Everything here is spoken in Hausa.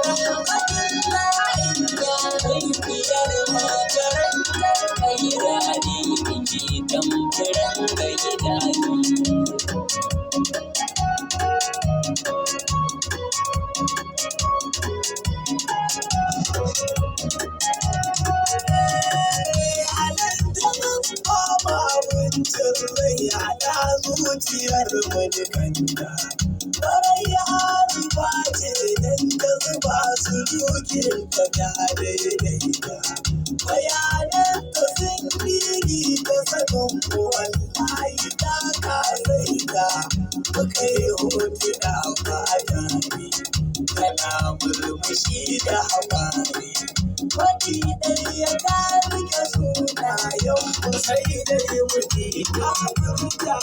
Rahmatullahi ya haifiyar makarantar kairani inji tamfiran ga gidani. Zuciyar wani kanta ƙwarai harifa ce idan ta zuba su dukin ta ta daidaita bayanan ta sun bigi ta sanin wallahi ta kasaita muka yi hotuna ba tare tana murmushi da hawaye wani ɗaya ta rike sunayen mu sai dai muke ta furta.